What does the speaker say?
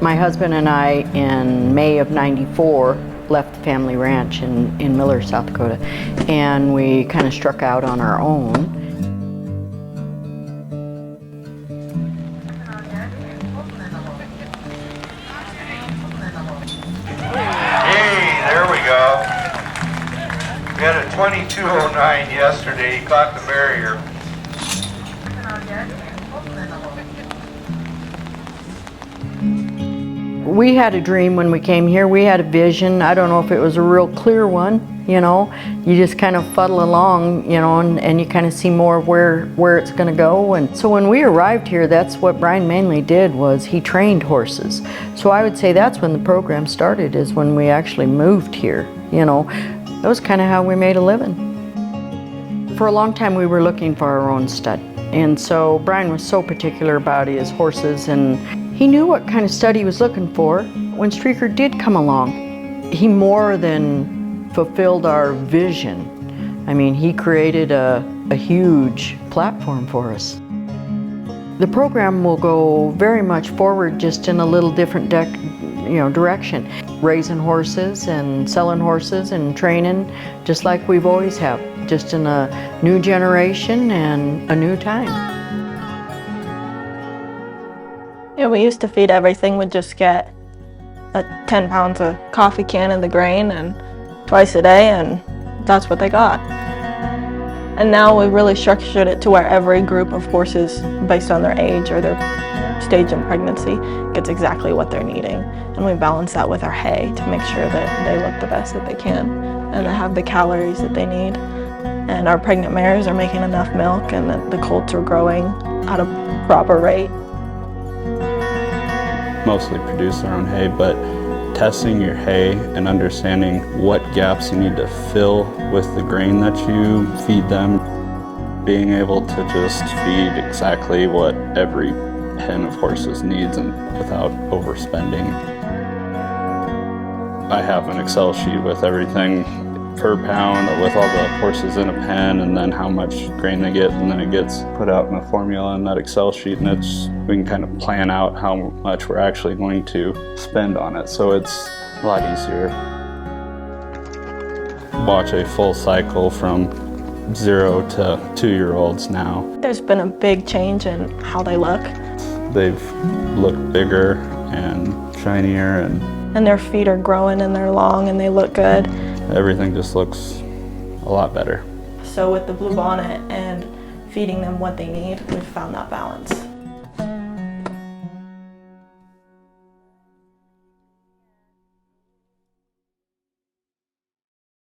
My husband and I, in May of '94, left the family ranch in Miller, South Dakota, and we kind of struck out on our own. Hey, there we go. We had a 2209 yesterday. He caught the barrier. We had a dream when we came here. We had a vision. I don't know if it was a real clear one, you know. You just kind of fuddle along, you know, and you kind of see more of where it's going to go. And so when we arrived here, that's what Brian mainly did, was he trained horses. So I would say that's when the program started, is when we actually moved here, you know. That was kind of how we made a living. For a long time we were looking for our own stud. And so Brian was so particular about his horses, and he knew what kind of stud he was looking for. When Streaker did come along, he more than fulfilled our vision. I mean, he created a huge platform for us. The program will go very much forward, just in a little different direction. Raising horses and selling horses and training, just like we've always have, just in a new generation and a new time. Yeah, we used to feed everything. We'd just get 10 pounds of coffee can in the grain and twice a day, and that's what they got. And now we really structured it to where every group of horses, based on their age or their stage in pregnancy, gets exactly what they're needing. And we balance that with our hay to make sure that they look the best that they can and they have the calories that they need. And our pregnant mares are making enough milk, and that the colts are growing at a proper rate. Mostly produce their own hay, but testing your hay and understanding what gaps you need to fill with the grain that you feed them. Being able to just feed exactly what every pen of horses needs and without overspending. I have an Excel sheet with everything per pound, with all the horses in a pen, and then how much grain they get, and then it gets put out in a formula in that Excel sheet, and we can kind of plan out how much we're actually going to spend on it, so it's a lot easier. Watch a full cycle from 0 to 2-year-olds now. There's been a big change in how they look. They've looked bigger and shinier, and their feet are growing and they're long and they look good. Everything just looks a lot better. So with the Bluebonnet and feeding them what they need, we've found that balance.